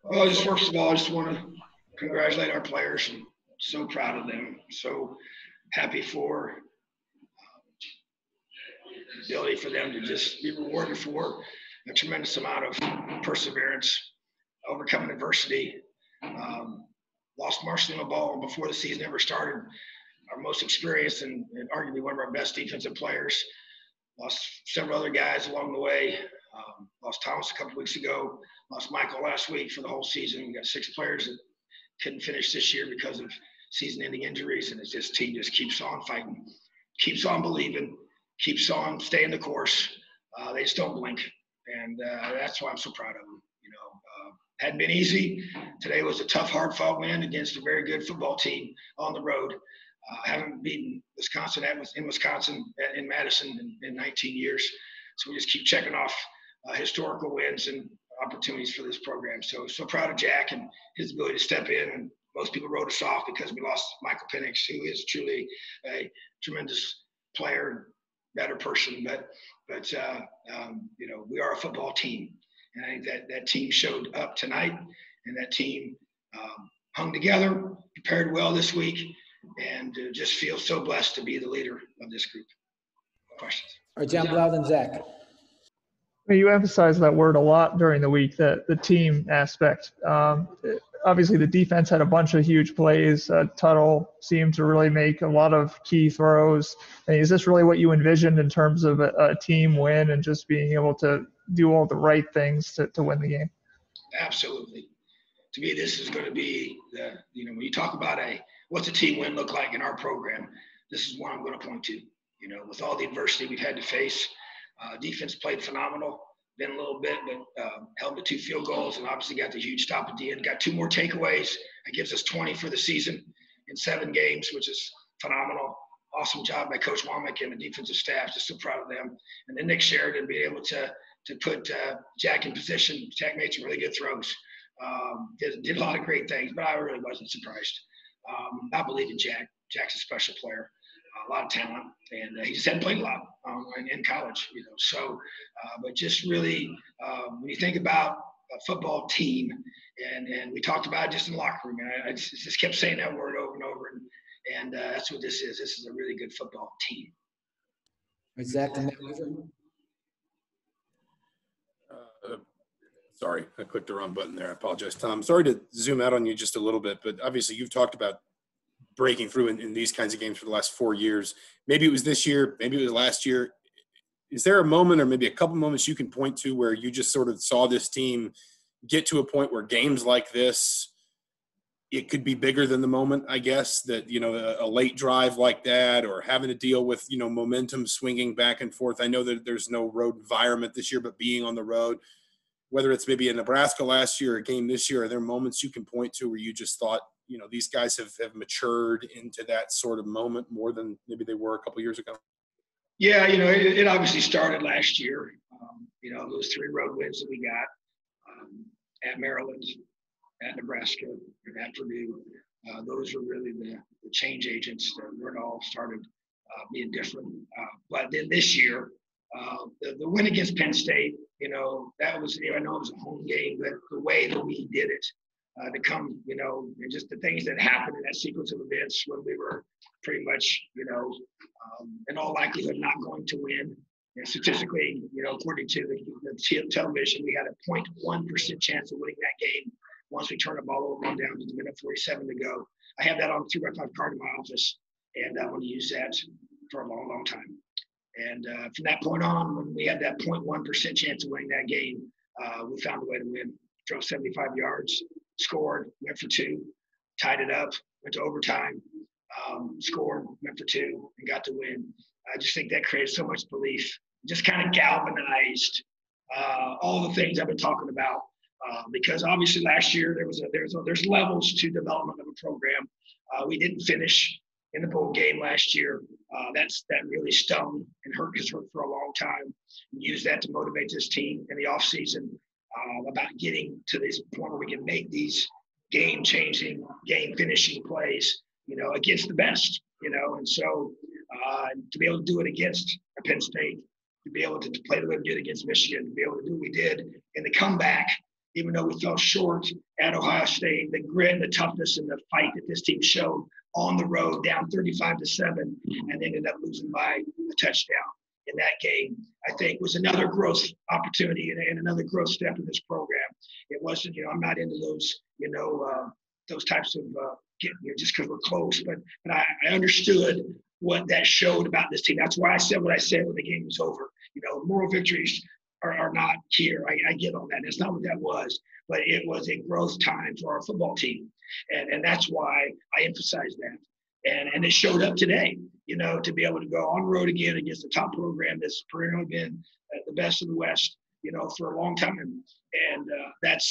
Well, just first of all, I just want to congratulate our players. I'm so proud of them. So happy for the ability for them to just be rewarded for a tremendous amount of perseverance, overcoming adversity. Um, Lost marshalling the ball before the season ever started. Our most experienced and arguably one of our best defensive players. Lost several other guys along the way. Lost Thomas a couple weeks ago. Lost Michael last week for the whole season. We got 6 players that couldn't finish this year because of season-ending injuries, and it's just team just keeps on fighting, keeps on believing, keeps on staying the course. They just don't blink, and that's why I'm so proud of them. Hadn't been easy. Today was a tough, hard-fought win against a very good football team on the road. Haven't beaten Wisconsin in Wisconsin in Madison in 19 years. So we just keep checking off historical wins and opportunities for this program. So proud of Jack and his ability to step in. And most people wrote us off because we lost Michael Penix, who is truly a tremendous player, better person. But we are a football team, and I think that team showed up tonight, and that team hung together, prepared well this week, and just feel so blessed to be the leader of this group. Questions? All right, John Blau, then Zach. You emphasized that word a lot during the week, the team aspect. Obviously, the defense had a bunch of huge plays. Tuttle seemed to really make a lot of key throws. Is this really what you envisioned in terms of a team win and just being able to do all the right things to win the game? Absolutely. To me, this is going to be when you talk about what's a team win look like in our program, this is one I'm going to point to. With all the adversity we've had to face, defense played phenomenal, been a little bit, but held to 2 field goals and obviously got the huge stop at the end. Got 2 more takeaways. That gives us 20 for the season in 7 games, which is phenomenal. Awesome job by Coach Womack and the defensive staff. Just so proud of them. And then Nick Sheridan being able to put Jack in position. Jack made some really good throws. Did a lot of great things, but I really wasn't surprised. I believe in Jack. Jack's a special player. A lot of talent, and he just hadn't played a lot in college, but just really, when you think about a football team, and we talked about it just in the locker room, and I just kept saying that word over and over, and that's what this is. This is a really good football team. Exactly. Sorry, I clicked the wrong button there. I apologize, Tom. Sorry to zoom out on you just a little bit, but obviously you've talked about breaking through in these kinds of games for the last 4 years. Maybe it was this year, maybe it was last year. Is there a moment or maybe a couple moments you can point to where you just sort of saw this team get to a point where games like this, it could be bigger than the moment, I guess, that, a late drive like that or having to deal with, momentum swinging back and forth. I know that there's no road environment this year, but being on the road, whether it's maybe in Nebraska last year or a game this year, are there moments you can point to where you just thought, these guys have matured into that sort of moment more than maybe they were a couple of years ago? Yeah, it obviously started last year. Those 3 road wins that we got at Maryland, at Nebraska, and at Purdue, those were really the change agents where it all started being different. But then this year, the win against Penn State, that was, I know it was a home game, but the way that we did it, to come, and just the things that happened in that sequence of events when we were pretty much, in all likelihood not going to win. And statistically, according to the television, we had a 0.1% chance of winning that game once we turned the ball over and down to the minute 47 to go. I have that on a 2x5 card in my office, and I want to use that for a long, long time. And from that point on, when we had that 0.1% chance of winning that game, we found a way to win. Drove 75 yards, scored, went for 2, tied it up, went to overtime, scored, went for 2, and got the win. I just think that created so much belief, just kind of galvanized all the things I've been talking about. Because obviously last year there's levels to development of a program. We didn't finish in the bowl game last year. That really stung and hurt for a long time. And used that to motivate this team in the offseason about getting to this point where we can make these game-changing, game-finishing plays, against the best, And so to be able to do it against Penn State, to be able to play the way we did against Michigan, to be able to do what we did in the comeback, even though we fell short at Ohio State, the grit and the toughness and the fight that this team showed on the road, down 35-7, and ended up losing by a touchdown in that game, I think was another growth opportunity and another growth step in this program. It wasn't, I'm not into those, those types of just because we're close, but I understood what that showed about this team. That's why I said what I said when the game was over. Moral victories are not here. I get on that. That's not what that was, but it was a growth time for our football team. And that's why I emphasize that. And it showed up today, to be able to go on road again against the top program that's perennially been the best in the West, for a long time. And that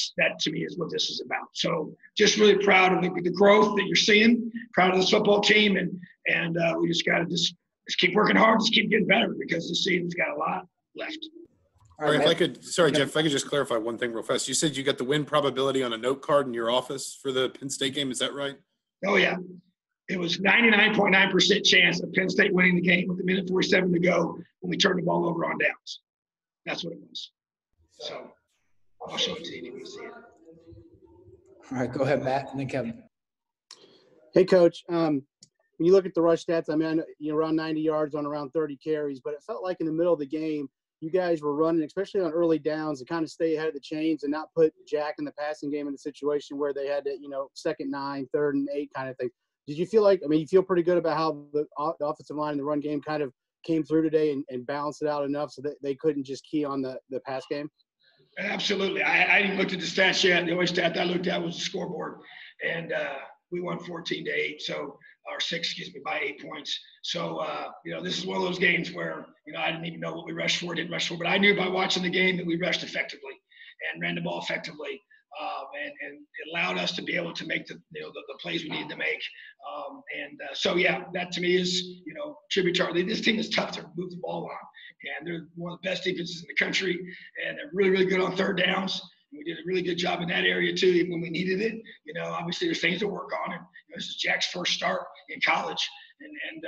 to me is what this is about. So just really proud of the growth that you're seeing, proud of this football team. And we just got to just keep working hard, just keep getting better because this season's got a lot left. All right, Jeff, if I could just clarify one thing real fast. You said you got the win probability on a note card in your office for the Penn State game. Is that right? Oh, yeah. It was 99.9% chance of Penn State winning the game with a minute 47 to go when we turned the ball over on downs. That's what it was. So I'll show it to you if you see it. All right, go ahead, Matt, and then Kevin. Hey, Coach. When you look at the rush stats, I mean, around 90 yards on around 30 carries, but it felt like in the middle of the game, you guys were running, especially on early downs, to kind of stay ahead of the chains and not put Jack in the passing game in a situation where they had to, 2nd 9, 3rd and 8 kind of thing. Did you feel like, you feel pretty good about how the offensive line and the run game kind of came through today and balanced it out enough so that they couldn't just key on the pass game? Absolutely. I didn't look at the stats yet. The only stat I looked at was the scoreboard. And we won 14-8. So, or 6, by 8 points. So, this is one of those games where, I didn't even know what we rushed for, didn't rush for. But I knew by watching the game that we rushed effectively and ran the ball effectively. And it allowed us to be able to make the plays we needed to make. So, that to me is, tributary. This team is tough to move the ball on. And they're one of the best defenses in the country. And they're really, really good on 3rd downs. And we did a really good job in that area, too, even when we needed it. Obviously there's things to work on. And this is Jack's first start in college. And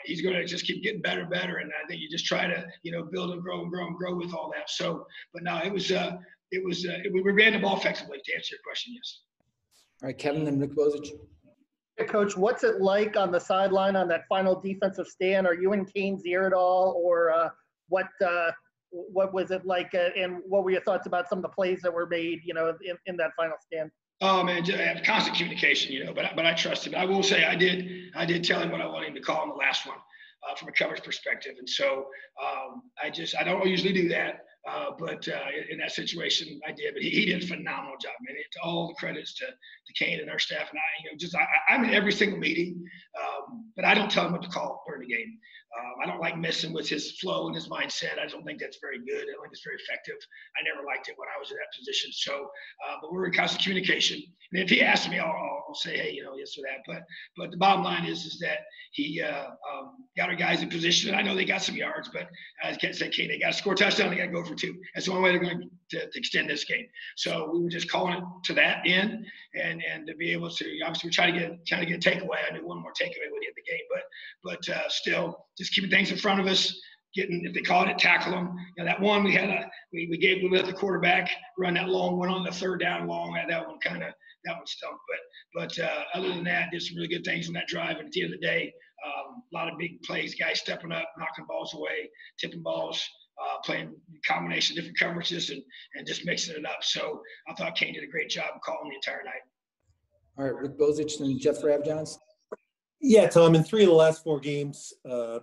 he's going to just keep getting better and better. And I think you just try to, build and grow and grow and grow with all that. So, but no, we ran the ball effectively, to answer your question, yes. All right, Kevin, then Rick Bozich. Hey, Coach, what's it like on the sideline on that final defensive stand? Are you in Kane's ear at all, or what was it like, and what were your thoughts about some of the plays that were made, in that final stand? Oh man, just have constant communication, but I trust him. I will say I did tell him what I wanted him to call in the last one from a coverage perspective, and so I don't usually do that. But in that situation, I did. But he did a phenomenal job, man. All the credits to Kane and our staff. And I'm in every single meeting, but I don't tell him what to call during the game. I don't like messing with his flow and his mindset. I don't think that's very good. I don't think it's very effective. I never liked it when I was in that position. So, but we're in constant communication. And if he asks me, I'll say, hey, this or that. But the bottom line is that he got our guys in position. And I know they got some yards, but I can't say, Kane, they got to score a touchdown. They got to go for 2. That's the only way they're going to extend this game. So we were just calling it to that end, and to be able to obviously we're trying to get a takeaway. I knew one more takeaway would end the game, but still just keeping things in front of us. If they call it, tackle them. That one we let the quarterback run that long one on the 3rd down long. That one stunk. But other than that, did some really good things on that drive. And at the end of the day, a lot of big plays, guys stepping up, knocking balls away, tipping balls, playing a combination of different coverages and just mixing it up. So I thought Kane did a great job calling the entire night. All right, Rick Bozich and Jeff Ravjohns. Yeah, Tom, in 3 of the last 4 games,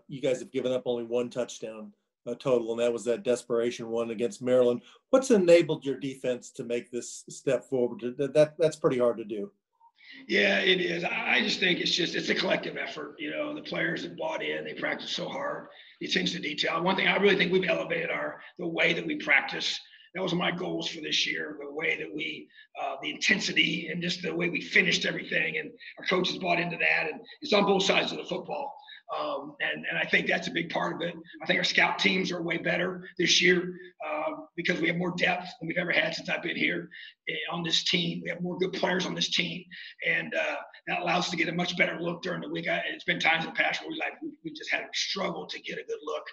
you guys have given up only 1 touchdown total, and that was that desperation one against Maryland. What's enabled your defense to make this step forward? That's pretty hard to do. Yeah, it is. I just think it's a collective effort. The players have bought in. They practice so hard. The attention to detail. One thing I really think we've elevated the way that we practice. That was my goals for this year, the way that we, the intensity and just the way we finished everything. And our coaches bought into that. And it's on both sides of the football. And I think that's a big part of it. I think our scout teams are way better this year because we have more depth than we've ever had since I've been here on this team. We have more good players on this team. And that allows us to get a much better look during the week. It's been times in the past where we just had a struggle to get a good look.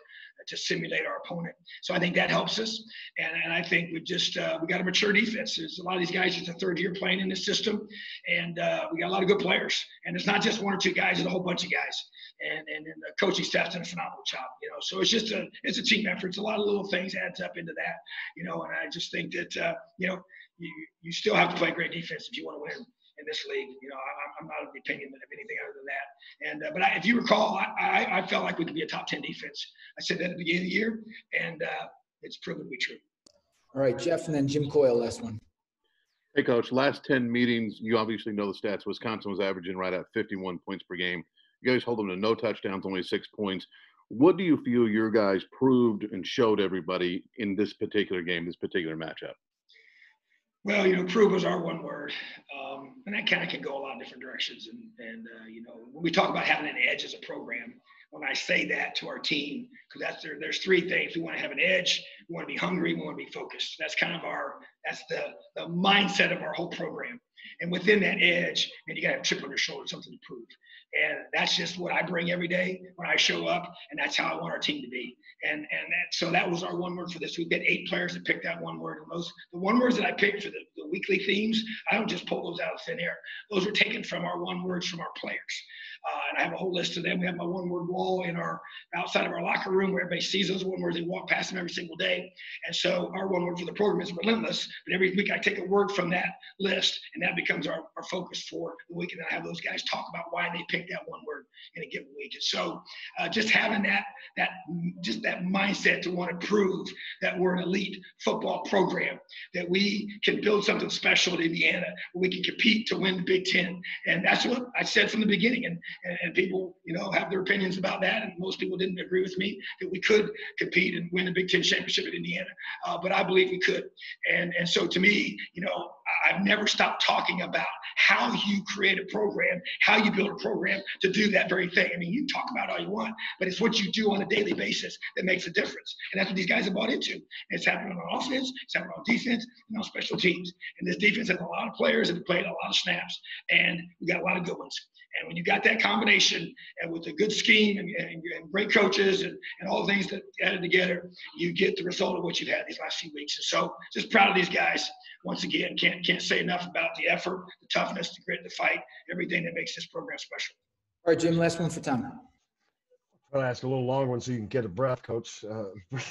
to simulate our opponent. So I think that helps us. And I think we got a mature defense. There's a lot of these guys, it's a third year playing in this system. And we got a lot of good players. And it's not just one or two guys, it's a whole bunch of guys. And the coaching staff's done a phenomenal job, so it's just it's a team effort. It's a lot of little things adds up into that, and I just think that, you still have to play great defense if you want to win in this league. I'm not of the opinion of anything other than that. But if you recall, I felt like we could be a top 10 defense. I said that at the beginning of the year, and it's proven to be true. All right, Jeff, and then Jim Coyle, last one. Hey, Coach, last 10 meetings, you obviously know the stats. Wisconsin was averaging right at 51 points per game. You guys hold them to no touchdowns, only 6 points. What do you feel your guys proved and showed everybody in this particular game, this particular matchup? Well, prove was our one word, and that kind of can go a lot of different directions. And when we talk about having an edge as a program, when I say that to our team, because there's three things. We want to have an edge, we want to be hungry, we want to be focused. That's kind of that's the mindset of our whole program. And within that edge, man, you got to have a chip on your shoulder, something to prove. And that's just what I bring every day when I show up, and that's how I want our team to be. So that was our one word for this week. We had 8 players that picked that one word. And the one words that I picked for the weekly themes, I don't just pull those out of thin air. Those were taken from our one words from our players. And I have a whole list of them. We have my one word wall outside of our locker room where everybody sees those one words. They walk past them every single day. And so our one word for the program is relentless. But every week I take a word from that list, and that becomes our focus for the week. And then I have those guys talk about why they picked that one word in a given week. And so just having that mindset to want to prove that we're an elite football program, that we can build something special in Indiana, where we can compete to win the Big Ten. And that's what I said from the beginning. And people, have their opinions about that. And most people didn't agree with me that we could compete and win the Big Ten championship at Indiana. But I believe we could. And so to me, I've never stopped talking about how you create a program, how you build a program to do that very thing. I mean, you can talk about all you want, but it's what you do on a daily basis that makes a difference. And that's what these guys have bought into. And it's happening on offense, it's happening on defense, and on special teams. And this defense has a lot of players that have played a lot of snaps, and we got a lot of good ones. And when you got that combination, and with a good scheme and great coaches and all the things that added together, you get the result of what you've had these last few weeks. And so just proud of these guys. Once again, can't say enough about the effort, the toughness, the grit, the fight, everything that makes this program special. All right, Jim, last one for Tom. I'm going to ask a little longer one so you can get a breath, Coach.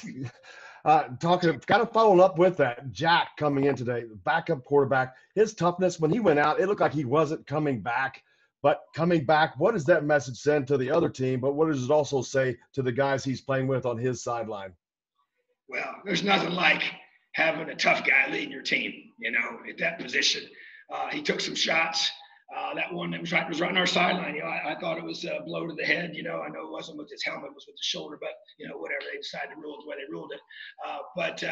Kind of following up with that, Jack coming in today, backup quarterback, his toughness, when he went out, it looked like he wasn't coming back. But coming back, what does that message send to the other team? But what does it also say to the guys he's playing with on his sideline? Well, there's nothing like having a tough guy leading your team, at that position. He took some shots. That one that was right on our sideline. I thought it was a blow to the head. I know it wasn't with his helmet, it was with the shoulder, but, whatever. They decided to rule it the way they ruled it. But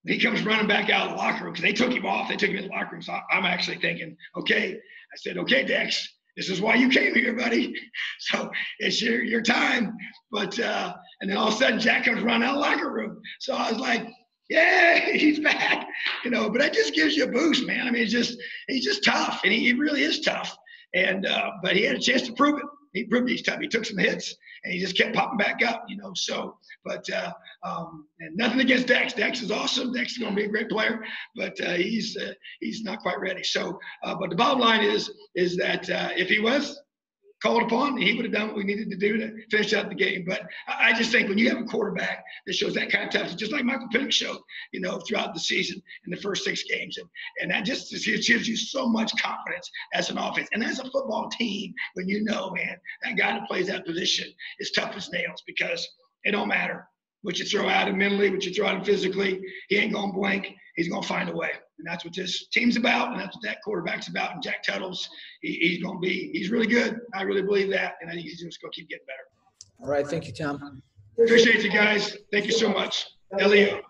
he comes running back out of the locker room because they took him off. They took him in the locker room. So I'm actually thinking, okay. I said, okay, Dex, this is why you came here, buddy. So it's your time. But and then all of a sudden, Jack comes running out of the locker room. So I was like, yeah, he's back. But that just gives you a boost, man. I mean, he's just tough, and he really is tough. And but he had a chance to prove it. He proved he's tough. He took some hits, and he just kept popping back up, So, but and nothing against Dex. Dex is awesome. Dex is going to be a great player, but he's not quite ready. So, but the bottom line is that if he was called upon, he would have done what we needed to do to finish out the game. But I just think when you have a quarterback that shows that kind of toughness, just like Michael Penix showed, throughout the season in the first 6 games, and that just gives you so much confidence as an offense and as a football team when man, that guy that plays that position is tough as nails, because it don't matter what you throw at him mentally, what you throw at him physically, he ain't going to blink. He's going to find a way. And that's what this team's about, and that's what that quarterback's about. And Jack Tuttle's, he's really good. I really believe that, and I think he's just going to keep getting better. All right, thank you, Tom. Appreciate you guys. Thank you so much. Elio.